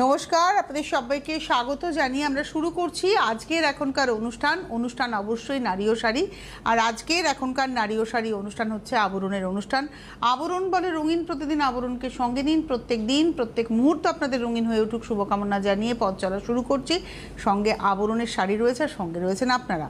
নমস্কার, আপনাদের সবাইকে স্বাগত জানিয়ে আমরা শুরু করছি আজকের এখনকার অনুষ্ঠান অবশ্যই নারী ও শাড়ি। আর আজকের এখনকার নারী ও শাড়ি অনুষ্ঠান হচ্ছে আবরণের অনুষ্ঠান। আবরণ বলে রঙিন, প্রতিদিন আবরণকে সঙ্গে নিন, প্রত্যেক দিন প্রত্যেক মুহূর্ত আপনাদের রঙিন হয়ে উঠুক শুভকামনা জানিয়ে পথ চলা শুরু করছি। সঙ্গে আবরণের শাড়ি রয়েছে আর সঙ্গে রয়েছেন আপনারা।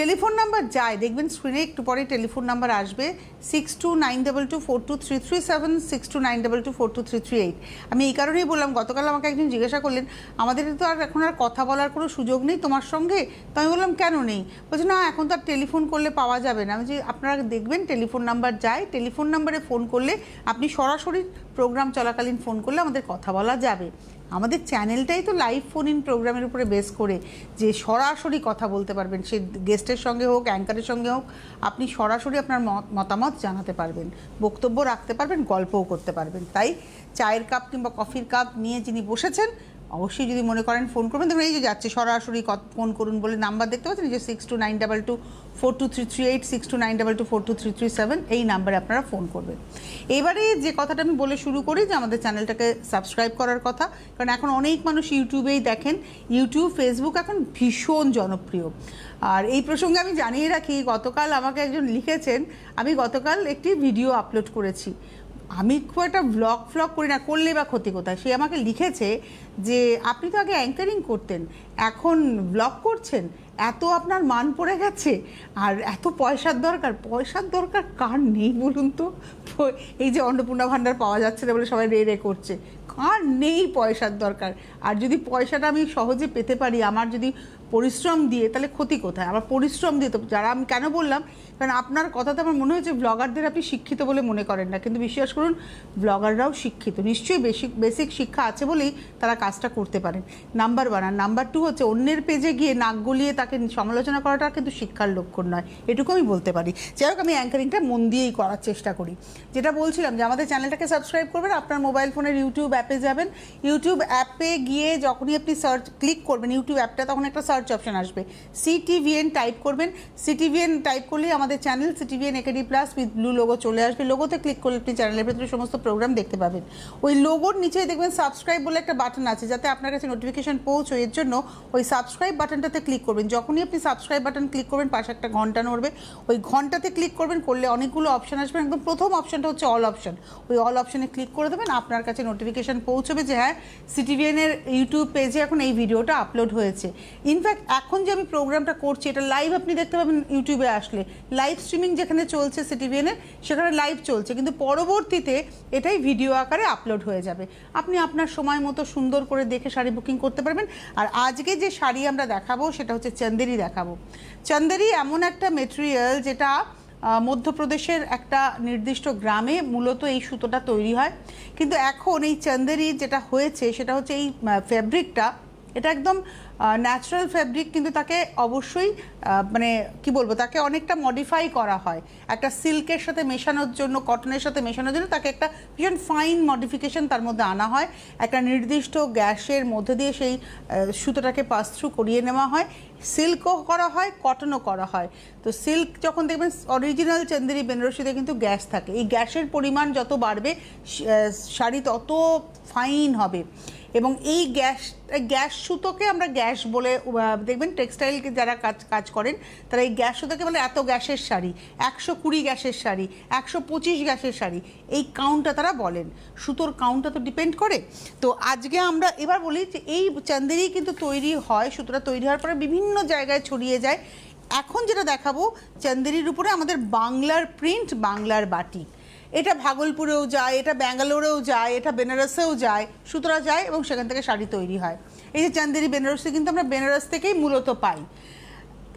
টেলিফোন নাম্বার যায় দেখবেন স্ক্রিনে, একটু পরে টেলিফোন নাম্বার আসবে 6292242337, 6292242338। আমি এই কারণেই বললাম, গতকাল আমাকে একজন জিজ্ঞাসা করলেন আমাদের তো আর এখন আর কথা বলার কোনো সুযোগ নেই তোমার সঙ্গে। তো আমি বললাম কেন নেই? বলছে না, এখন তো আর টেলিফোন করলে পাওয়া যাবে না। আমি যে আপনারা দেখবেন টেলিফোন নাম্বার যায়, টেলিফোন নাম্বারে ফোন করলে আপনি সরাসরি প্রোগ্রাম চলাকালীন ফোন করলে আমাদের কথা বলা যাবে। আমাদের চ্যানেলটাই তো লাইভ ফোন ইন প্রোগ্রামের উপরে বেস করে, যে সরাসরি কথা বলতে পারবেন, সে গেস্টের সঙ্গে হোক, অ্যাঙ্কারের সঙ্গে হোক, আপনি সরাসরি আপনার মতামত জানাতে পারবেন, বক্তব্য রাখতে পারবেন, গল্পও করতে পারবেন। তাই চায়ের কাপ কিংবা কফির কাপ নিয়ে যিনি বসেছেন অবশ্যই যদি মনে করেন ফোন করবেন। দেখুন এই যে যাচ্ছে সরাসরি ফোন করুন বলে নাম্বার দেখতে পাচ্ছেন, যে 6292242338, 6292242337, এই নাম্বারে আপনারা ফোন করবেন। এবারে যে কথাটা আমি বলে শুরু করি, যে আমাদের চ্যানেলটাকে সাবস্ক্রাইব করার কথা, কারণ এখন অনেক মানুষ ইউটিউবেই দেখেন। ইউটিউব, ফেসবুক এখন ভীষণ জনপ্রিয়। আর এই প্রসঙ্গে আমি জানিয়ে রাখি, গতকাল আমাকে একজন লিখেছেন, আমি গতকাল একটি ভিডিও আপলোড করেছি। আমি খুব একটা ব্লগ করি না, করলে বা ক্ষতি কোথায়। সে আমাকে লিখেছে যে আপনি তো আগে অ্যাঙ্কারিং করতেন, এখন ব্লগ করছেন, এত আপনার মান পড়ে গেছে, আর এত পয়সার দরকার কার নেই বলুন তো? এই যে অন্নপূর্ণা ভাণ্ডার পাওয়া যাচ্ছে না বলে সবাই রে করছে, কার নেই পয়সার দরকার? আর যদি পয়সাটা আমি সহজে পেতে পারি, আমার যদি পরিশ্রম দিয়ে, তাহলে ক্ষতি কোথায়? আমার পরিশ্রম দিয়ে তো যারা, আমি কেন বললাম, কারণ আপনার কথাতে আমার মনে হয়েছে ব্লগারদের আপনি শিক্ষিত বলে মনে করেন না, কিন্তু বিশ্বাস করুন ব্লগাররাও শিক্ষিত, নিশ্চয়ই বেসিক শিক্ষা আছে বলেই তারা কাজটা করতে পারেন। নাম্বার 1। আর নাম্বার 2 হচ্ছে, অন্যের পেজে গিয়ে নাক গলিয়ে তাকে সমালোচনা করাটা কিন্তু শিক্ষার লক্ষণ নয়, এটুকু আমি বলতে পারি। যাই হোক, আমি অ্যাঙ্কারিংটা মন দিয়েই করার চেষ্টা করি। যেটা বলছিলাম, যে আমাদের চ্যানেলটাকে সাবস্ক্রাইব করবেন, আপনার মোবাইল ফোনের ইউটিউব অ্যাপে যাবেন, ইউটিউব অ্যাপে গিয়ে যখনই আপনি ক্লিক করবেন ইউটিউব অ্যাপটা, তখন একটা সার্চ অপশন আসবে, CTVN টাইপ করবেন। CTVN টাইপ করলেই আমাদের channel CTVN AKD plus with blue logo চলে আসবে। লোগোতে ক্লিক করলে আপনি চ্যানেলের ভেতরে সমস্ত প্রোগ্রাম দেখতে পাবেন। ওই লোগোর নিচেই দেখবেন সাবস্ক্রাইব বলে একটা বাটন আছে, যাতে আপনার কাছে নোটিফিকেশন পৌঁছয়। এর জন্য ওই সাবস্ক্রাইব বাটনটাতে ক্লিক করবেন। যখনই আপনি সাবস্ক্রাইব বাটন ক্লিক করবেন, পাশে একটা ঘন্টা নড়বে, ওই ঘন্টাতে ক্লিক করবেন। করলে অনেকগুলো অপশন আসবে, একদম প্রথম অপশনটা হচ্ছে অল অপশন। ওই অল অপশনে ক্লিক করে দেবেন, আপনার কাছে নোটিফিকেশন পৌঁছবে যে হ্যাঁ, CTVN এর ইউটিউব পেজে এখন এই ভিডিওটা আপলোড হয়েছে। ইনফ্যাক্ট এখন যে আমি প্রোগ্রামটা করছি, এটা লাইভ আপনি দেখতে পাবেন ইউটিউবে আসলে। লাইভ স্ট্রিমিং যেখানে চলছে CTVN এর, সেখানে লাইভ চলছে, কিন্তু পরবর্তীতে এটাই ভিডিও আকারে আপলোড হয়ে যাবে। আপনি আপনার সময় মতো সুন্দর করে দেখে শাড়ি বুকিং করতে পারবেন। আর আজকে যে শাড়ি আমরা দেখাবো সেটা হচ্ছে চন্দেরি দেখাবো। চন্দেরি এমন একটা মেটেরিয়াল, যেটা মধ্যপ্রদেশের একটা নির্দিষ্ট গ্রামে মূলত এই সুতোটা তৈরি হয়। কিন্তু এখন এই চন্দেরি যেটা হয়েছে, সেটা হচ্ছে এই ফ্যাব্রিকটা, এটা একদম ন্যাচারাল ফ্যাব্রিক, কিন্তু তাকে অবশ্যই মানে কি বলবো, তাকে অনেকটা মডিফাই করা হয় একটা সিল্কের সাথে মেশানোর জন্য, কটনের সাথে মেশানোর জন্য তাকে একটা ভীষণ ফাইন মডিফিকেশন তার মধ্যে আনা হয়। একটা নির্দিষ্ট গ্যাসের মধ্যে দিয়ে সেই সুতোটাকে পাস থ্রু করিয়ে নেওয়া হয়। সিল্কও করা হয়, কটনও করা হয়। তো সিল্ক যখন দেখবেন, অরিজিনাল চন্দেরি বেনারসিতে কিন্তু গ্যাস থাকে, এই গ্যাসের পরিমাণ যত বাড়বে শাড়ি তত ফাইন হবে। এবং এই গ্যাস সুতোকে আমরা গ্যাস বলে, দেখবেন টেক্সটাইলকে যারা কাজ করেন তারা এই গ্যাস সুতোকে বলে এত গ্যাসের শাড়ি, 120 গ্যাসের শাড়ি, 125 গ্যাসের শাড়ি, এই কাউন্টটা তারা বলেন। সুতোর কাউন্টটা তো ডিপেন্ড করে। তো আজকে আমরা এবার বলি যে এই চন্দেরি কিন্তু তৈরি হয়, সুতোটা তৈরি হওয়ার পরে বিভিন্ন জায়গায় ছড়িয়ে যায়। এখন যেটা দেখাবো, চন্দেরির উপরে আমাদের বাংলার প্রিন্ট, বাংলার বাটিক। এটা ভাগলপুরেও যায়, এটা ব্যাঙ্গালোরেও যায়, এটা বেনারসেও যায়, সুতরা যায় এবং সেখান থেকে শাড়ি তৈরি হয়। এই যে চন্দেরি বেনারসি কিন্তু আমরা বেনারস থেকেই মূলত পাই।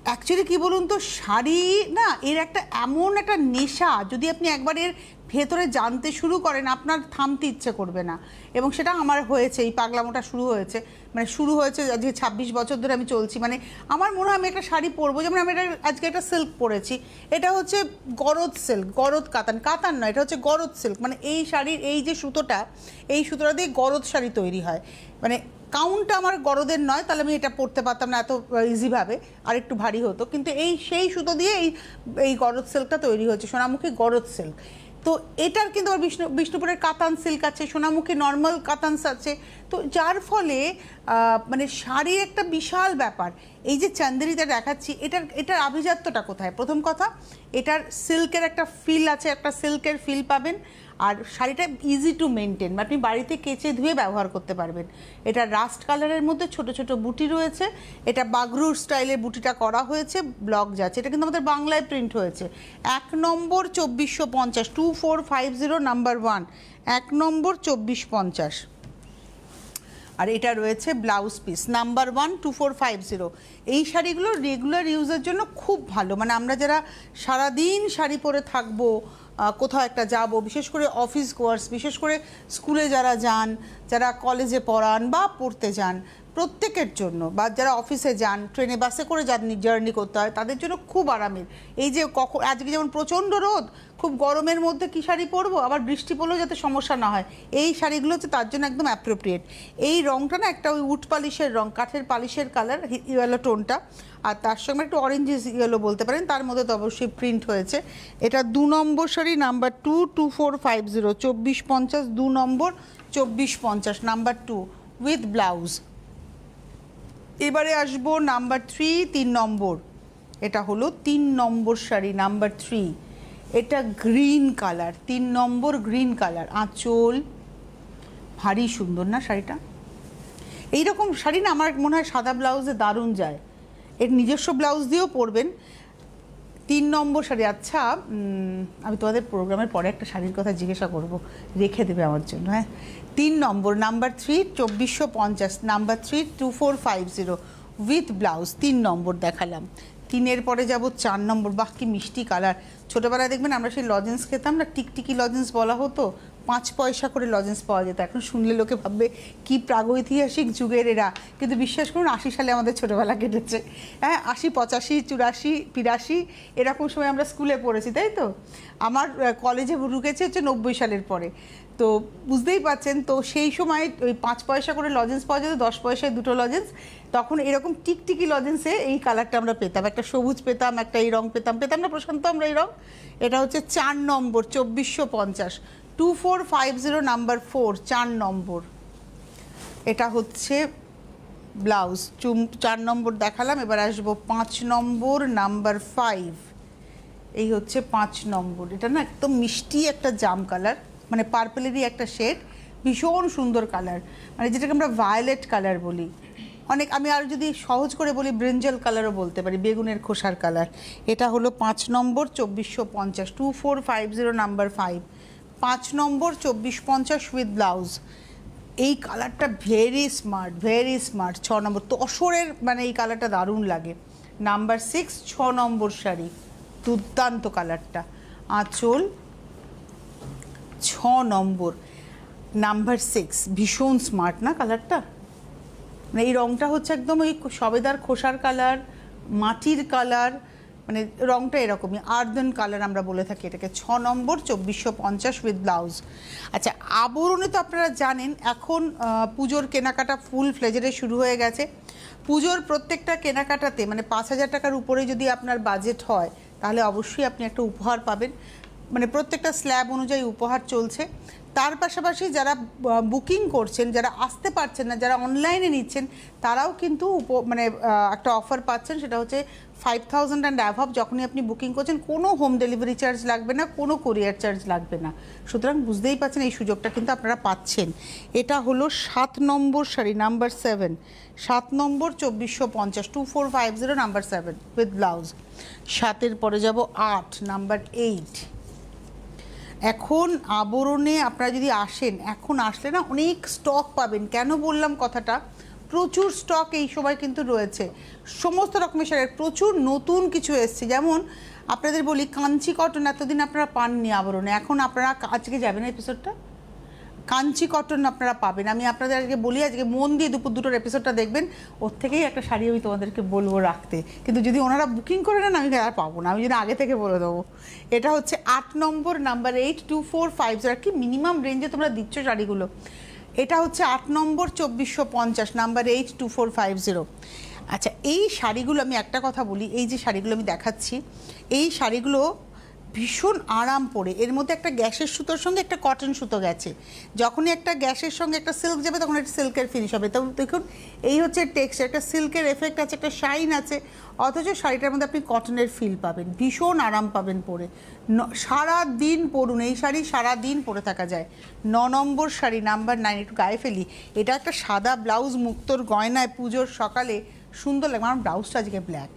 অ্যাকচুয়ালি কী বলুন তো, শাড়ি না, এর একটা এমন একটা নেশা, যদি আপনি একবার এর ভেতরে জানতে শুরু করেন, আপনার থামতে ইচ্ছে করবে না। এবং সেটা আমার হয়েছে, এই পাগলামোটা শুরু হয়েছে আজকে 26 বছর ধরে আমি চলছি। মানে আমার মনে হয় আমি একটা শাড়ি পরবো, যেমন আমি আজকে একটা সিল্ক পরেছি, এটা হচ্ছে গরদ সিল্ক, গরদ কাতান নয়, এটা হচ্ছে গরদ সিল্ক। মানে এই শাড়ির এই যে সুতোটা, এই সুতোটা দিয়ে গরদ শাড়ি তৈরি হয়। মানে কাউন্টটা আমার গরদের নয়, তাহলে আমি এটা পরতে পারতাম না এত ইজিভাবে, আর একটু ভারী হতো। কিন্তু সেই সুতো দিয়ে এই গরদ সিল্কটা তৈরি হয়েছে, সোনামুখী গরদ সিল্ক। তো এটার কিন্তু আবার বিষ্ণুপুরের কাতান সিল্ক আছে, সোনামুখী নর্মাল কাতানস আছে। তো যার ফলে মানে শাড়ির একটা বিশাল ব্যাপার। এই যে চান্দেরিটা দেখাচ্ছি, এটার আভিজাত্যটা কোথায়? প্রথম কথা, এটার সিল্কের একটা ফিল আছে, একটা সিল্কের ফিল পাবেন। আর শাড়িটা ইজি টু মেনটেন, আপনি বাড়িতে কেচে ধুয়ে ব্যবহার করতে পারবেন। এটা রাস্ট কালারের মধ্যে ছোট ছোট বুটি রয়েছে, এটা বাগরুর স্টাইলের বুটিটা করা হয়েছে, ব্লক যাচ্ছে। এটা কিন্তু আমাদের বাংলায় প্রিন্ট হয়েছে। 1 নম্বর 2450, 2450 নাম্বার 1, 1 নম্বর 2450। আর এটা রয়েছে ব্লাউজ পিস নাম্বার 1, 2450। এই শাড়িগুলো রেগুলার ইউজের জন্য খুব ভালো। মানে আমরা যারা সারাদিন শাড়ি পরে থাকবো, কোথাও একটা যাব, বিশেষ করে অফিস গোয়ার্স, বিশেষ করে স্কুলে যারা যান, যারা কলেজে পড়ান বা পড়তে যান, প্রত্যেকের জন্য, বা যারা অফিসে যান, ট্রেনে বাসে করে জার্নি করতে হয়, তাদের জন্য খুব আরামের। এই যে আজকে যেমন প্রচণ্ড রোদ, খুব গরমের মধ্যে কী শাড়ি পরবো, আবার বৃষ্টি পড়লেও যাতে সমস্যা না হয়, এই শাড়িগুলো হচ্ছে তার জন্য একদম অ্যাপ্রোপ্রিয়েট। এই রঙটা না একটা ওই উড পালিশের রঙ, কাঠের পালিশের কালার, ইয়েলো টোনটা, আর তার সঙ্গে একটু অরেঞ্জ ইয়েলো বলতে পারেন, তার মধ্যে তো অবশ্যই প্রিন্ট হয়েছে। এটা 2 নম্বর শাড়ি নাম্বার 2, 2450, 2450, 2 নম্বর 2450 নাম্বার 2 উইথ ব্লাউজ। এবারে আসবো নাম্বার 3, 3 নম্বর। এটা হলো 3 নম্বর শাড়ি নাম্বার 3। এটা গ্রিন কালার, 3 নম্বর গ্রিন কালার, আঁচল, ভারী সুন্দর না শাড়িটা? এইরকম শাড়ি না আমার মনে হয় সাদা ব্লাউজে দারুণ যায়। এর নিজস্ব ব্লাউজ দিয়েও পরবেন। 3 নম্বর শাড়ি। আচ্ছা, আমি তোমাদের প্রোগ্রামের পরে একটা শাড়ির কথা জিজ্ঞাসা করব, রেখে দেবে আমার জন্য, হ্যাঁ? 3 নম্বর নাম্বার 3, 2450, নাম্বার 3, 2450 উইথ ব্লাউজ। 3 নম্বর দেখালাম। 3-এর পরে যাব 4 নম্বর। বাহ, কি মিষ্টি কালার! ছোটোবেলায় দেখবেন আমরা সেই লজেন্স খেতাম না, টিকটিকি লজেন্স বলা হতো, 5 পয়সা করে লজেন্স পাওয়া যেত। এখন শুনলে লোকে ভাববে কি প্রাগৈতিহাসিক যুগের এরা, কিন্তু বিশ্বাস করুন 80 সালে আমাদের ছোটোবেলা কেটেছে। হ্যাঁ, 80, 85, 84, 85 এরকম সময় আমরা স্কুলে পড়েছি, তাই তো? আমার কলেজে ঢুকেছে হচ্ছে 90 সালের পরে। তো বুঝতেই পাচ্ছেন, তো সেই সময় ওই 5 পয়সা করে লজেন্স পাওয়া যেত, 10 পয়সায় 2টো লজেন্স। তখন এরকম টিকটিকি লজেন্সে এই কালারটা আমরা পেতাম, একটা সবুজ পেতাম, একটা এই রং পেতাম না প্রশান্ত আমরা এই রং? এটা হচ্ছে 4 নম্বর 2450, 2450 নাম্বার 4, 4 নম্বর। এটা হচ্ছে ব্লাউজ। 4 নম্বর দেখালাম। এবার আসবো 5 নম্বর নাম্বার 5। এই হচ্ছে 5 নম্বর। এটা না একদম মিষ্টি একটা জাম কালার, মানে পার্পলেরই একটা শেড, ভীষণ সুন্দর কালার, মানে যেটাকে আমরা ভায়োলেট কালার বলি। অনেক, আমি আর যদি সহজ করে বলি ব্রিঞ্জাল কালারও বলতে পারি, বেগুনের খোসার কালার। এটা হলো 5 নম্বর 2450, 2450 নাম্বার 5, 5 নম্বর 2450 উইথ ব্লাউজ। এই কালারটা ভেরি স্মার্ট, ভেরি স্মার্ট। 6 নম্বর তসরের, মানে এই কালারটা দারুণ লাগে। নাম্বার 6, 6 নম্বর শাড়ি, দুর্দান্ত কালারটা, আঁচল, 6 নম্বর নাম্বার 6। ভীষণ স্মার্ট না কালারটা? মানে এই রঙটা হচ্ছে একদম ওই সবেদার খোসার কালার, মাটির কালার, মানে রঙটা এরকমই আর্দেন কালার আমরা বলে থাকি এটাকে। 6 নম্বর 2450 উইথ ব্লাউজ। আচ্ছা, আবরণে তো আপনারা জানেন এখন পুজোর কেনাকাটা ফুল ফ্লেজারে শুরু হয়ে গেছে। পুজোর প্রত্যেকটা কেনাকাটাতে মানে 5000 টাকার উপরে যদি আপনার বাজেট হয়, তাহলে অবশ্যই আপনি একটা উপহার পাবেন। মানে প্রত্যেকটা স্ল্যাব অনুযায়ী উপহার চলছে। তার পাশাপাশি যারা বুকিং করছেন, যারা আসতে পারছেন না, যারা অনলাইনে নিচ্ছেন, তারাও কিন্তু মানে একটা অফার পাচ্ছেন। সেটা হচ্ছে 5000 অ্যান্ড অ্যাভাব যখনই আপনি বুকিং করছেন, কোনো হোম ডেলিভারি চার্জ লাগবে না, কোনো কোরিয়ার চার্জ লাগবে না। সুতরাং বুঝতেই পাচ্ছেন এই সুযোগটা কিন্তু আপনারা পাচ্ছেন। এটা হলো 7 নম্বর শাড়ি নাম্বার 7, 7 নম্বর 2450, 2450 নাম্বার 7 উইথ ব্লাউজ। 7-এর পরে যাব 8 নাম্বার 8। এখন আবরণে আপনারা যদি আসেন, এখন আসলে না অনেক স্টক পাবেন। কেন বললাম কথাটা? প্রচুর স্টক এই সময় কিন্তু রয়েছে, সমস্ত রকমের শাড়ির প্রচুর নতুন কিছু এসছে। যেমন আপনাদের বলি, কাঞ্চি কটন এতদিন আপনারা পাননি আবরণে, এখন আপনারা আজকে যাবেন এপিসোডটা, কাঞ্চি কটন আপনারা পাবেন। আমি আপনাদের আজকে বলি, আজকে মন দিয়ে দুপুর 2টোর এপিসোডটা দেখবেন, ওর থেকেই একটা শাড়ি আমি তোমাদেরকে বলবো রাখতে। কিন্তু যদি ওনারা বুকিং করে নেন, আমি আর পাবো না, আমি যদি আগে থেকে বলে দেবো। এটা হচ্ছে 8 নম্বর নাম্বার 8, 2450। আর কি মিনিমাম রেঞ্জে তোমরা দিচ্ছ শাড়িগুলো। এটা হচ্ছে 8 নম্বর 2450 নাম্বার 8, 2450। আচ্ছা, এই শাড়িগুলো আমি একটা কথা বলি, এই যে শাড়িগুলো আমি দেখাচ্ছি, এই শাড়িগুলো ভীষণ আরাম পড়ে। এর মধ্যে একটা গ্যাসের সুতোর সঙ্গে একটা কটন সুতো গেছে, যখনই একটা গ্যাসের সঙ্গে একটা সিল্ক যাবে তখন একটা সিল্কের ফিনিশ হবে। তো দেখুন এই হচ্ছে টেক্সচার, একটা সিল্কের এফেক্ট আছে, একটা শাইন আছে, অথচ শাড়িটার মধ্যে আপনি কটনের ফিল পাবেন, ভীষণ আরাম পাবেন পরে। সারা দিন পরুন এই শাড়ি, সারা দিন পরে থাকা যায়। 9 নম্বর শাড়ি নাম্বার 9, একটু গায়ে ফেলি। এটা একটা সাদা ব্লাউজ মুক্তোর গয়নায় পুজোর সকালে সুন্দর লাগবে। আমার ব্লাউজটা আজকে ব্ল্যাক,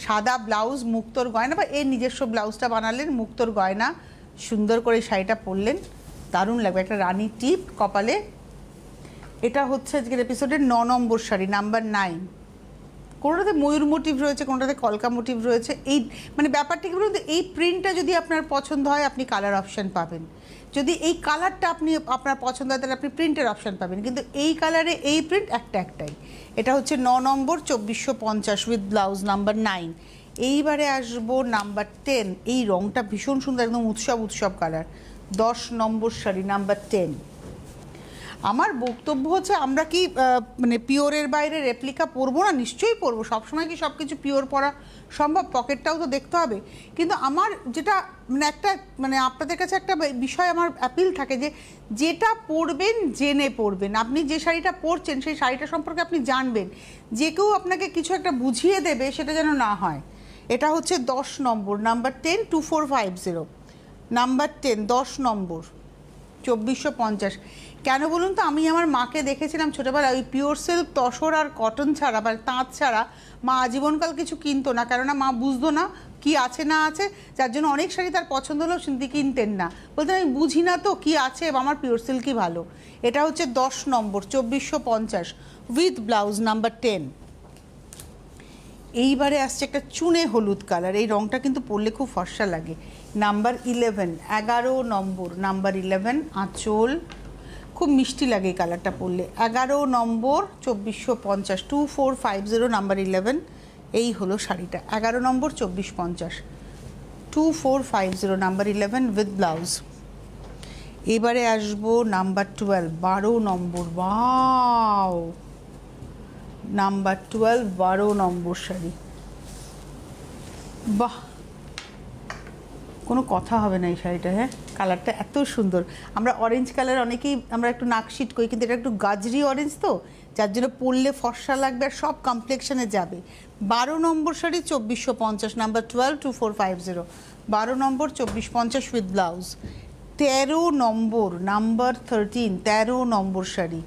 সাদা ব্লাউজ মুক্তোর গয়না, বা এর নিজস্ব ব্লাউজটা বানালেন মুক্তোর গয়না, সুন্দর করে শাড়িটা পরলেন, দারুণ লাগবে। একটা রানী টিপ কপালে। এটা হচ্ছে আজকের এপিসোডের 9 নম্বর শাড়ি নাম্বার 9। কোনোটাতে ময়ূর মোটিভ রয়েছে, কোনোটাতে কলকা মোটিভ রয়েছে। এই মানে ব্যাপারটা কি বলুন তো, এই প্রিন্টটা যদি আপনার পছন্দ হয় আপনি কালার অপশান পাবেন, যদি এই কালারটা আপনার পছন্দ হয় তাহলে আপনি প্রিন্টের অপশান পাবেন, কিন্তু এই কালারে এই প্রিন্ট একটাই। এটা হচ্ছে 9 নম্বর 2450 উইথ ব্লাউজ নাম্বার 9। এইবারে আসবো নাম্বার 10। এই রঙটা ভীষণ সুন্দর, একদম উৎসব কালার। 10 নম্বর শাড়ি নাম্বার 10। আমার বক্তব্য হচ্ছে আমরা কি মানে পিওরের বাইরে রেপ্লিকা পরবো না? নিশ্চয়ই পরবো। সবসময় কি সব কিছু পিওর পরা সম্ভব? পকেটটাও তো দেখতে হবে। কিন্তু আমার যেটা মানে একটা মানে আপনাদের কাছে একটা বিষয় আমার অ্যাপিল থাকে যে যেটা পরবেন জেনে পরবেন। আপনি যে শাড়িটা পরছেন সেই শাড়িটা সম্পর্কে আপনি জানবেন, যে কেউ আপনাকে কিছু একটা বুঝিয়ে দেবে সেটা যেন না হয়। এটা হচ্ছে 10 নম্বর নাম্বার 10 2450 নাম্বার 10 10 নম্বর 2450। কেন বলুন তো, আমি আমার মাকে দেখেছিলাম ছোটোবেলায় ওই পিওর সিল্ক তসর আর কটন ছাড়া বা তাঁত ছাড়া মা আজীবনকাল কিছু কিনতো না, কেননা মা বুঝতো না কি আছে না আছে, যার জন্য অনেক শাড়ি তার পছন্দ হলেও তিনি কিনতেন না, বলতেন আমি বুঝি না তো কি আছে, আমার পিওর সিল্কই ভালো। এটা হচ্ছে 10 নম্বর 2450 উইথ ব্লাউজ নাম্বার 10। এইবারে আসছে একটা চুনে হলুদ কালার। এই রঙটা কিন্তু পরলে খুব ফর্সা লাগে। নাম্বার 11 11 নম্বর নাম্বার 11 আঁচল, খুব মিষ্টি লাগে এই কালারটা পরলে। 11 নম্বর 2450 2450 নাম্বার 11। এই হলো শাড়িটা 11 নম্বর 2450 2450 নাম্বার 11 উইথ ব্লাউজ। এবারে আসবো নাম্বার 12 12 নম্বর। ওয়াও, নাম্বার 12 12 নম্বর শাড়ি। বাহ, কোনো কথা হবে না এই শাড়িটা। হ্যাঁ, কালারটা এত সুন্দর। আমরা অরেঞ্জ কালার অনেকেই আমরা একটু নাকশিট করি, কিন্তু এটা একটু গাজরি অরেঞ্জ তো, যার জন্য পরলে ফর্সা লাগবে আর সব কমপ্লেক্সনে যাবে। 12 নম্বর শাড়ি 2450 নাম্বার 12 2450 12 নম্বর 2450 উইথ ব্লাউজ। 13 নম্বর নাম্বার 13 13 নম্বর শাড়ি।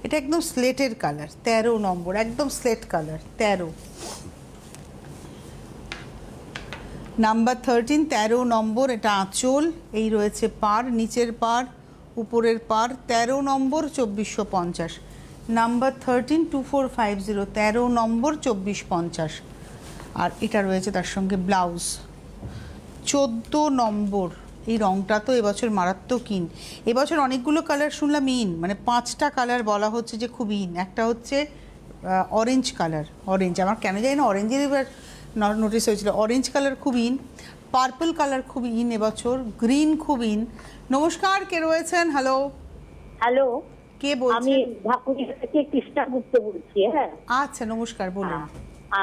এটা একদম স্লেটের কালার। 13 নম্বর একদম স্লেট কালার। 13 নাম্বার 13 13 নম্বর। এটা আঁচল, এই রয়েছে পাড়, নিচের পাড় উপরের পাড়। 13 নম্বর 2450 নাম্বার 13 2450 13 নম্বর 2450। আর এটা রয়েছে তার সঙ্গে ব্লাউজ। 14 নম্বর। এই রঙটা তো এবছর মারাত্মক ইন। এবছর অনেকগুলো কালার শুনলাম ইন, মানে 5টা কালার বলা হচ্ছে যে খুব ইন। একটা হচ্ছে অরেঞ্জ কালার, অরেঞ্জ, আমার কেন জানি না অরেঞ্জের এবার নোটিস হয়েছিল। অরেঞ্জ কালার খুব ইন, পার্পল কালার খুব ইন এবছর, গ্রিন খুব ইন। নমস্কার, কে রয়েছেন? হ্যালো হ্যালো, কে বলছেন? আমি ঢাকুরিয়া থেকে কৃষ্ণা গুপ্ত বলছি। হ্যাঁ, আচ্ছা, নমস্কার, বলুন।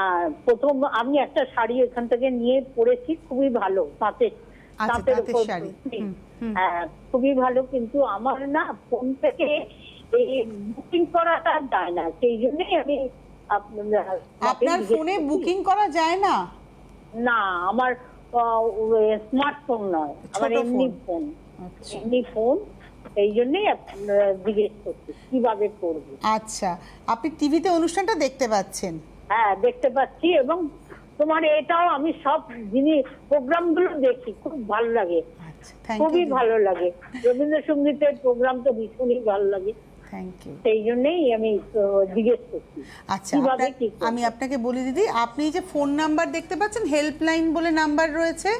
আর প্রথম আমি একটা শাড়ি এখান থেকে নিয়ে পরেছি, খুবই ভালো, তাঁতের শাড়ি। হ্যাঁ, খুবই ভালো। কিন্তু আমার না ফোন থেকে এই বুকিং করাটা যায় না, সেই জন্যই আমি আপনার ফোনে বুকিং করা যায় না? না, আমার স্মার্টফোন নয়, আমার এমনি ফোন, এমনি ফোন, এই জন্যই জিজ্ঞেস করছি কিভাবে করবো। আচ্ছা, আপনি টিভিতে অনুষ্ঠানটা দেখতে পাচ্ছেন? হ্যাঁ, দেখতে পাচ্ছি, এবং তোমার এটাও আমি সব জিনিস প্রোগ্রাম গুলো দেখি, খুব ভালো লাগে, খুবই ভালো লাগে। রবীন্দ্রসঙ্গীতের প্রোগ্রাম তো ভীষণই ভালো লাগে, সেই জন্যই আমি জিজ্ঞেস করছি। আচ্ছা, আমি আপনাকে বলি দিদি, আপনি যে ফোন নাম্বার দেখতে পাচ্ছেন হেল্পলাইন বলে নাম্বার রয়েছে,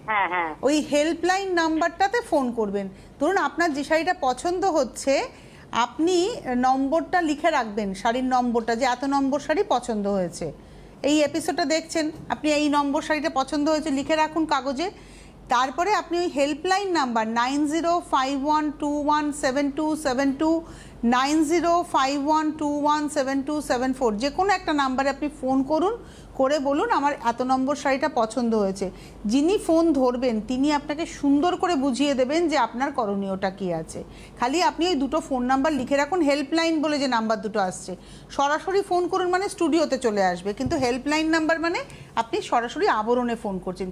হ্যাঁ হ্যাঁ, ওই হেল্পলাইন নাম্বারটাতে ফোন করবেন। ধরুন আপনার যে শাড়িটা পছন্দ হচ্ছে, আপনি নম্বরটা লিখে রাখবেন, শাড়ির নম্বরটা, যে এত নম্বর শাড়ি পছন্দ হয়েছে, এই এপিসোডটা দেখছেন আপনি, এই নম্বর শাড়িটা পছন্দ হয়েছে লিখে রাখুন কাগজে। তারপরে আপনি ওই হেল্পলাইন নাম্বার 9051217272 9051217274 যে কোনো একটা নাম্বারে আপনি ফোন করুন। করে বলুন আমার এত নম্বর শাড়িটা পছন্দ হয়েছে। যিনি ফোন ধরবেন তিনি আপনাকে সুন্দর করে বুঝিয়ে দেবেন যে আপনার করণীয়টা কী আছে। খালি আপনি ওই দুটো ফোন নাম্বার লিখে রাখুন, হেল্পলাইন বলে যে নাম্বার দুটো আসছে, সরাসরি ফোন করুন মানে স্টুডিওতে চলে আসবে, কিন্তু হেল্পলাইন নাম্বার মানে আপনি সরাসরি আবরণে ফোন করছেন।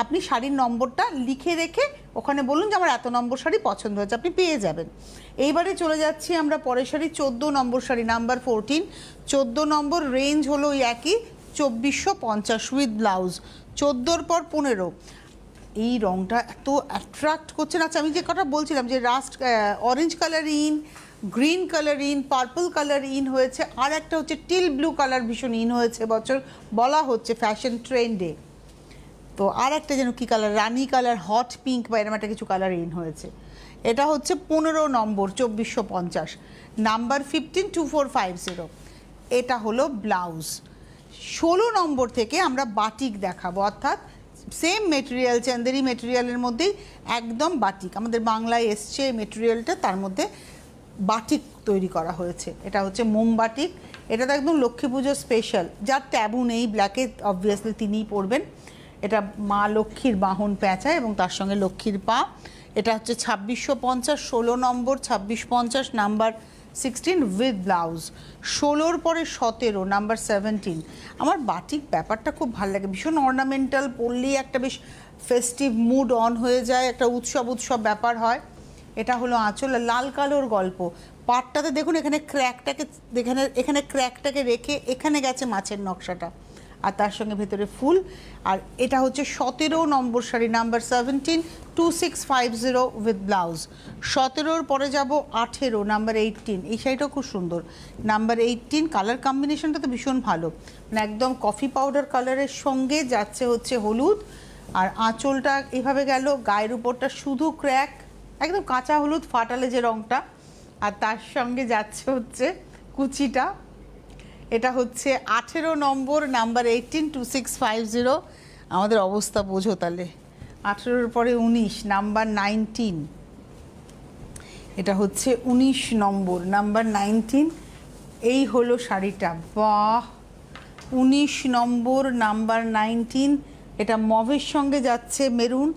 আপনি শাড়ির নম্বরটা লিখে রেখে ওখানে বলুন যে আমার এত নম্বর শাড়ি পছন্দ হয়েছে, আপনি পেয়ে যাবেন। এইবারে চলে যাচ্ছি আমরা পরের শাড়ি, 14 নম্বর শাড়ি, নাম্বার 14। 14 নম্বর, রেঞ্জ হলো ওই একই 2450 উইথ ব্লাউজ। 14-র পর 15। এই রঙটা এত অ্যাট্রাক্ট করছে না। আচ্ছা, আমি যে কথা বলছিলাম যে rushed orange colour in, green colour in, purple colour in হয়েছে, আর একটা হচ্ছে টিল ব্লু কালার ভীষণ ইন হয়েছে বছর, বলা হচ্ছে ফ্যাশন ট্রেন্ডে। তো আর একটা যেন কী কালার, রানি কালার, হট পিঙ্ক বা এরকম একটা কিছু কালার ইন হয়েছে। এটা হচ্ছে 15 নম্বর, 2450, নাম্বার 15 2450। এটা হলো ব্লাউজ। 16 নম্বর থেকে আমরা বাটিক দেখাবো, অর্থাৎ সেম মেটেরিয়াল, চান্দেরি মেটেরিয়ালের মধ্যেই একদম বাটিক, আমাদের বাংলায় এসছে এই মেটেরিয়ালটা, তার মধ্যে বাটিক তৈরি করা হয়েছে। এটা হচ্ছে মোমবাটিক। এটা তো একদম লক্ষ্মী পুজো স্পেশাল, যার ট্যাবু নেই ব্ল্যাকে অবভিয়াসলি তিনিই পরবেন। এটা মা লক্ষ্মীর বাহন প্যাঁচা এবং তার সঙ্গে লক্ষ্মীর পা। এটা হচ্ছে 2650, 16 নম্বর 2650, নাম্বার 16 উইথ ব্লাউজ। 16-র পরে 17, নাম্বার 17। আমার বাটিক ব্যাপারটা খুব ভালো লাগে, ভীষণ অর্নামেন্টাল, পরলেই একটা বেশ ফেস্টিভ মুড অন হয়ে যায়, একটা উৎসব উৎসব ব্যাপার হয়। এটা হলো আঁচল, লাল কালোর গল্প। পাটটাতে দেখুন এখানে ক্র্যাকটাকে, এখানে ক্র্যাকটাকে রেখে এখানে গেছে মাছের নকশাটা, আর তার সঙ্গে ভেতরে ফুল। আর এটা হচ্ছে 17 নম্বর শাড়ি, নাম্বার 17 2650 উইথ ব্লাউজ। 17-র পরে যাব 18, নাম্বার 18। এই শাড়িটাও খুব সুন্দর, নাম্বার 18। কালার কম্বিনেশনটা তো ভীষণ ভালো, মানে একদম কফি পাউডার কালারের সঙ্গে যাচ্ছে হচ্ছে হলুদ, আর আঁচলটা এভাবে গেল, গায়ের উপরটা শুধু ক্র্যাক, একদম কাঁচা হলুদ ফাটালে যে রঙটা, আর তার সঙ্গে যাচ্ছে হচ্ছে কুচিটা। এটা হচ্ছে 18 নম্বর, নাম্বার 18 2650। আমাদের অবস্থা বোঝো তাহলে। 18-র পরে 19, নাম্বার 19। এটা হচ্ছে 19 নম্বর, নাম্বার 19। এই হলো শাড়িটা, বাহ! 19 নম্বর, নাম্বার 19। এটা মভের সঙ্গে যাচ্ছে maroon.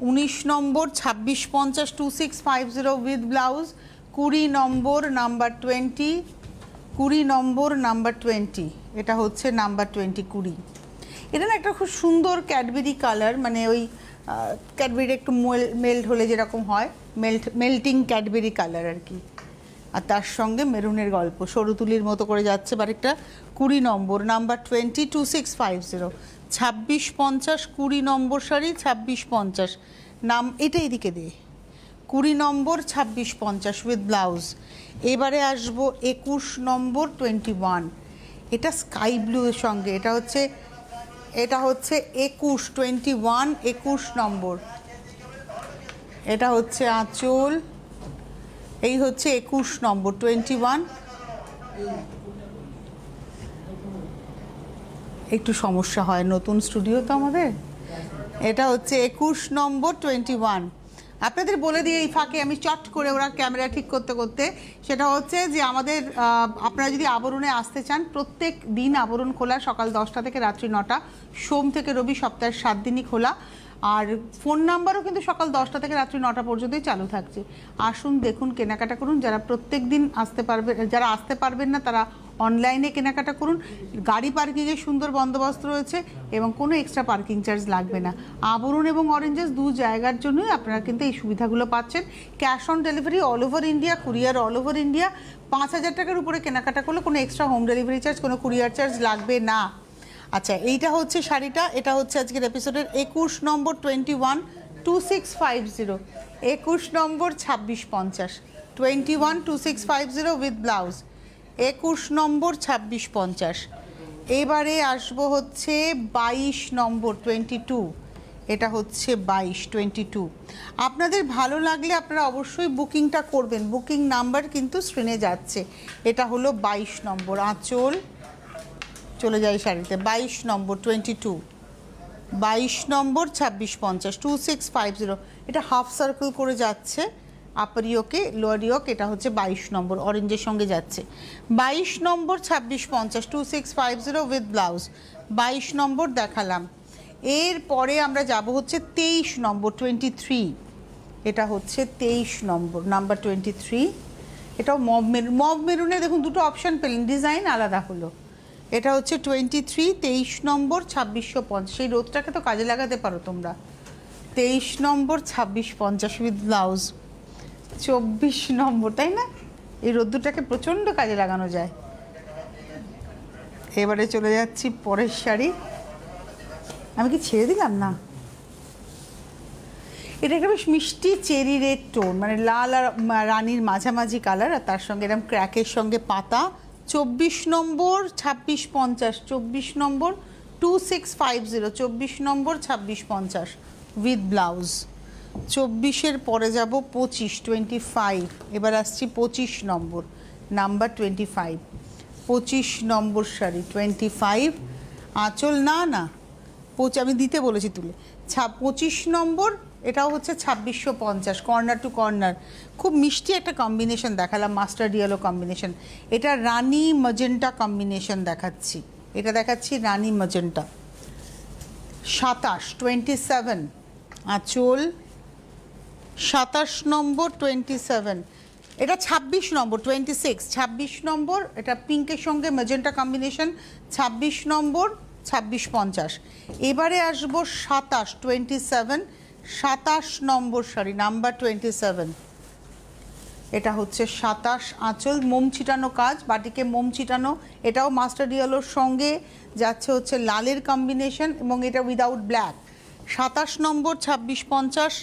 19 number 2650 2650 with blouse. 20 number, number 20। 20 number, number 20। এটা হচ্ছে নাম্বার 20, 20। এটা না একটা খুব সুন্দর ক্যাডবেরি কালার, মানে ওই ক্যাডবেরি একটু মেল্ট হলে যেরকম হয়, মেল্টিং ক্যাডবেরি কালার আর কি। আর তার সঙ্গে মেরুনের গল্প, সরু তুলির মতো করে যাচ্ছে। বারেকটা 20 নম্বর, নাম্বার 20 2650। 2650, 20 নম্বর শাড়ি 2650, নাম এটা এদিকে দিয়ে। 20 নম্বর 2650 উইথ ব্লাউজ। এবারে আসবো 21 নম্বর 21। এটা স্কাই ব্লু এর সঙ্গে, এটা হচ্ছে 21 21 21 নম্বর। এটা হচ্ছে আঁচল, এই হচ্ছে 21 নম্বর 21। একটু সমস্যা হয়, নতুন স্টুডিও তো আমাদের। এটা হচ্ছে 21 নম্বর 21। আপনাদের বলে দিয়ে এই ফাঁকে আমি চট করে, ওরা ক্যামেরা ঠিক করতে করতে, সেটা হচ্ছে যে আমাদের আপনারা যদি আবরণে আসতে চান, প্রত্যেক দিন আবরণ খোলা, সকাল 10টা থেকে রাত্রি 9টা, সোম থেকে রবি সপ্তাহের 7 দিনই খোলা। আর ফোন নাম্বারও কিন্তু সকাল 10টা থেকে রাত্রি 9টা পর্যন্তই চালু থাকছে। আসুন, দেখুন, কেনাকাটা করুন। যারা প্রত্যেক দিন আসতে পারবে, যারা আসতে পারবেন না তারা অনলাইনে কেনাকাটা করুন। গাড়ি পার্কিংয়ের সুন্দর বন্দোবস্ত রয়েছে এবং কোনো এক্সট্রা পার্কিং চার্জ লাগবে না। আবরণ এবং অরেঞ্জেস দু জায়গার জন্যই আপনারা কিন্তু এই সুবিধাগুলো পাচ্ছেন। Cash on delivery all over India, courier all over India. 5000 টাকার উপরে কেনাকাটা করলে কোনো এক্সট্রা হোম ডেলিভারি চার্জ, কোনো কুরিয়ার চার্জ লাগবে না। আচ্ছা, এইটা হচ্ছে শাড়িটা, এটা হচ্ছে আজকের এপিসোডের 21 নম্বর 21 2650। 21 নম্বর 2650, 21 2650 উইথ ব্লাউজ। 21 নম্বর 2650। এবারে আসবো হচ্ছে 22 নম্বর 22। এটা হচ্ছে 22 22। আপনাদের ভালো লাগলে আপনারা অবশ্যই বুকিংটা করবেন, বুকিং নাম্বার কিন্তু স্ক্রিনে যাচ্ছে। এটা হলো 22 নম্বর, আঁচল চলে যায় শাড়িতে। 22 নম্বর 22, 22 নম্বর 2650 2650। এটা হাফ সার্কেল করে যাচ্ছে, আপার ইয়োকে লোয়ার ইয়োক, এটা হচ্ছে 22 নম্বর, অরেঞ্জের সঙ্গে যাচ্ছে। 22 নম্বর 2650 2650 উইথ ব্লাউজ, 22 নম্বর দেখালাম। এরপরে আমরা যাব হচ্ছে 23 নম্বর 23, এটা হচ্ছে 23 নম্বর, নাম্বার 23। এটাও মব মেরুনে দেখুন দুটো অপশান পেলেন, ডিজাইন আলাদা হলো। এটা হচ্ছে 23, 23 নম্বর 2650, সেই রোদটাকে তো কাজে লাগাতে পারো তোমরা। 23 নম্বর 2650 উইথ ব্লাউজ, 24 নম্বর, তাই না? এই রোদ্দুরটাকে প্রচণ্ড কাজে লাগানো যায়। এবারে চলে যাচ্ছি পরের শাড়ি। আমি কি ছেড়ে দিলাম? না, এটা একটা বেশ মিষ্টি চেরি রেড টোন, মানে লাল আর রানীর মাঝামাঝি কালার, আর তার সঙ্গে এরকম ক্র্যাকের সঙ্গে পাতা। 24 নম্বর 2650, 24 নম্বর 2650, 24 নম্বর 2650 উইথ ব্লাউজ। 24-এর পরে যাব 25, 25। এবার আসছি 25 নম্বর, নাম্বার 25, 25 নম্বর শাড়ি 25। আঁচল না না আমি দিতে বলেছি তুলে। 25 নম্বর, এটাও হচ্ছে 2650, কর্নার টু কর্নার। খুব মিষ্টি একটা কম্বিনেশন দেখালাম, মাস্টার্ড ইয়েলো কম্বিনেশন। এটা রানি ম্যাজেন্টা কম্বিনেশন দেখাচ্ছি, এটা দেখাচ্ছি রানি ম্যাজেন্টা। 27, 27 আঁচল, 27 নম্বর 27। এটা 26 নম্বর 26, 26 নম্বর, এটা পিঙ্কের সঙ্গে ম্যাজেন্টা কম্বিনেশন, 26 নম্বর 2650। এবারে আসবো 27, 27, 27 নম্বর শাড়ি, নাম্বার 27। এটা হচ্ছে 27, আঁচল মোম ছিটানো কাজ, বাটিকে মোম ছিটানো। এটাও মাস্টার্ড ইয়েলোর সঙ্গে যাচ্ছে হচ্ছে লালের কম্বিনেশন, এবং এটা উইদাউট ব্ল্যাক। 27 নম্বর 2650,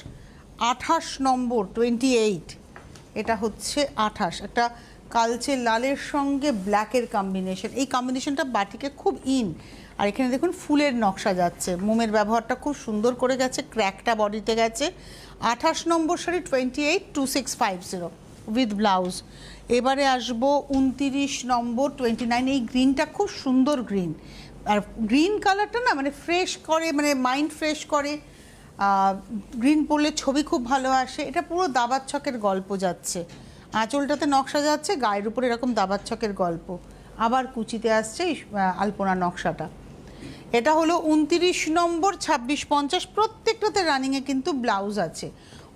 28 নম্বর 28, এটা হচ্ছে 28, একটা কালচে লালের সঙ্গে ব্ল্যাকের কম্বিনেশন। এই কম্বিনেশনটা বাটিকে খুব ইন। আর এখানে দেখুন ফুলের নকশা যাচ্ছে, মোমের ব্যবহারটা খুব সুন্দর করে গেছে, ক্র্যাকটা বডিতে গেছে। 28 নম্বর শাড়ি 28, 2650 উইথ ব্লাউজ। এবারে আসবো 29 নম্বর 29। এই গ্রিনটা খুব সুন্দর গ্রিন, আর গ্রিন কালারটা না মানে ফ্রেশ করে, মানে মাইন্ড ফ্রেশ করে। গ্রিন পরলে ছবি খুব ভালো আসে। এটা পুরো দাবার ছকের গল্প যাচ্ছে, আঁচলটাতে নকশা যাচ্ছে, গায়ের উপরে এরকম দাবার ছকের গল্প, আবার কুচিতে আসছে এই আলপনা নকশাটা। এটা হলো 29 নম্বর 2650, প্রত্যেকটাতে রানিংয়ে কিন্তু ব্লাউজ আছে।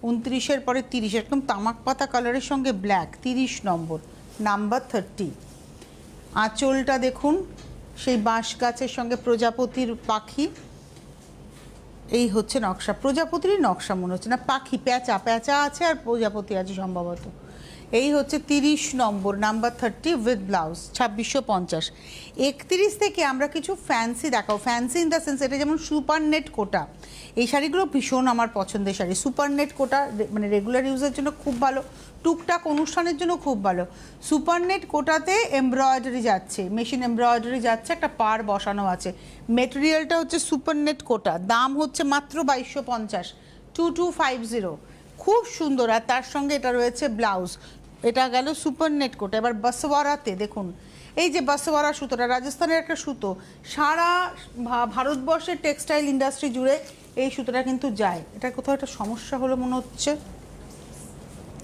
29-এর পরে 30, একদম তামাক পাতা কালারের সঙ্গে ব্ল্যাক, 30 নম্বর, নাম্বার 30। আঁচলটা দেখুন সেই বাঁশ গাছের সঙ্গে প্রজাপতির পাখি, এই হচ্ছে নকশা, প্রজাপতিরই নকশা মনে হচ্ছে, না পাখি, প্যাঁচা প্যাঁচা আছে আর প্রজাপতি আছে সম্ভবত। এই হচ্ছে 30 নম্বর, নাম্বার 30 উইথ ব্লাউজ, 2650। 31 থেকে আমরা কিছু ফ্যান্সি দেখাও, ফ্যান্সি ইন দ্য সেন্স এটা যেমন সুপার নেট কোটা। এই শাড়িগুলো ভীষণ আমার পছন্দের শাড়ি। সুপার নেট কোটা মানে রেগুলার ইউজের জন্য খুব ভালো, টুকটাক অনুষ্ঠানের জন্য খুব ভালো। সুপার নেট কোটাতে এমব্রয়ডারি যাচ্ছে, মেশিন এমব্রয়ডারি যাচ্ছে, একটা পার বসানো আছে। মেটেরিয়ালটা হচ্ছে সুপার নেট কোটা, দাম হচ্ছে মাত্র 2250, 2250, খুব সুন্দর। আর তার সঙ্গে এটা রয়েছে ব্লাউজ। এটা গেল সুপার নেট কোটা। এবার বাসওয়ারাতে দেখুন, এই যে বাসওয়ারা সুতোটা রাজস্থানের একটা সুতো, সারা ভারতবর্ষের টেক্সটাইল ইন্ডাস্ট্রি জুড়ে এই সুতোটা কিন্তু যায়। এটা কোথাও একটা সমস্যা হলো মনে হচ্ছে।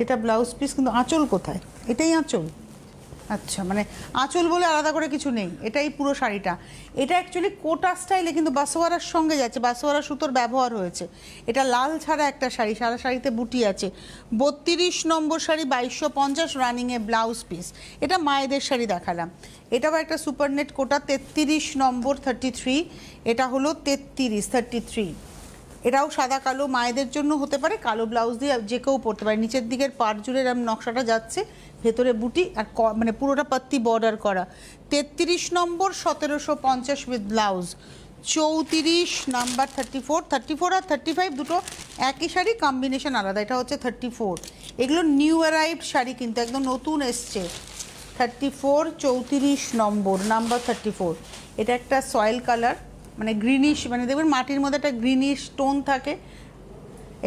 এটা ব্লাউজ পিস, কিন্তু আঁচল কোথায়? এটাই আঁচল, আচ্ছা, মানে আঁচল বলে আলাদা করে কিছু নেই, এটাই পুরো শাড়িটা। এটা অ্যাকচুয়ালি কোটা স্টাইলে কিন্তু বাসওয়ারার সঙ্গে যাচ্ছে, বাসওয়ারা সুতোর ব্যবহার হয়েছে। এটা লাল ছাড়া একটা শাড়ি, সারা শাড়িতে বুটি আছে। 32 নম্বর শাড়ি 2250, রানিংয়ে ব্লাউজ পিস। এটা মায়েদের শাড়ি দেখালাম, এটাও একটা সুপার নেট কোটা। 33 নম্বর 33, এটা হলো 33। এটাও সাদা কালো, মায়েদের জন্য হতে পারে, কালো ব্লাউজ দিয়ে যে কেউ পরতে পারে। নিচের দিকের পাড় জুড়ে এরকম নকশাটা যাচ্ছে, ভেতরে বুটি আর মানে পুরোটা পাত্তি বর্ডার করা। 33 নম্বর 1750 উইথ ব্লাউজ। 34 নাম্বার 34 আর 35 দুটো একই শাড়ি, কম্বিনেশন আলাদা। এটা হচ্ছে 34। এগুলো নিউ অ্যারাইভড শাড়ি, কিন্তু একদম নতুন এসছে। 34, 34 নম্বর, নাম্বার 34। এটা একটা সয়েল কালার, মানে গ্রিনিশ, মানে দেখবেন মাটির মধ্যে একটা গ্রিনিশ টোন থাকে।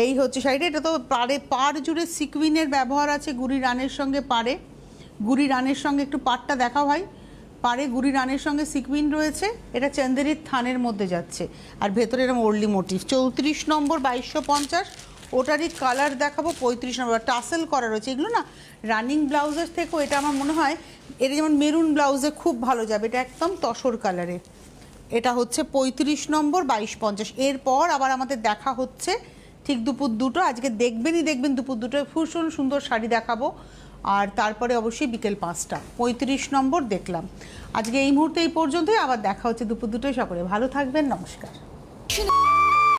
এই হচ্ছে শাড়িটা। এটা তো পাড় জুড়ে সিকুইনের ব্যবহার আছে, গুড়ি রানের সঙ্গে পাড়ে, গুড়ি রানের সঙ্গে একটু পাড়টা দেখা হয়, পাড়ে গুড়ি রানের সঙ্গে সিকুইন রয়েছে। এটা চন্দেরির থানের মধ্যে যাচ্ছে, আর ভেতরে এরকম ওরলি মোটিভ। 34 নম্বর 2250, ওটারই কালার দেখাবো 35 নম্বর, টাসেল করা রয়েছে। এগুলো না রানিং ব্লাউজের থেকেও এটা আমার মনে হয় এটা যেমন মেরুন ব্লাউজে খুব ভালো যাবে, এটা একদম তসর কালারে। এটা হচ্ছে 35 নম্বর 2250। এরপর আবার আমাদের দেখা হচ্ছে ঠিক দুপুর 2টো। আজকে দেখবেন দুপুর 2টোয় ভীষণ সুন্দর শাড়ি দেখাবো, আর তারপরে অবশ্যই বিকেল 5টা। 35 নম্বর দেখলাম। আজকে এই মুহূর্তে এই পর্যন্তই, আবার দেখা হচ্ছে দুপুর 2টোয়। সকলে ভালো থাকবেন, নমস্কার।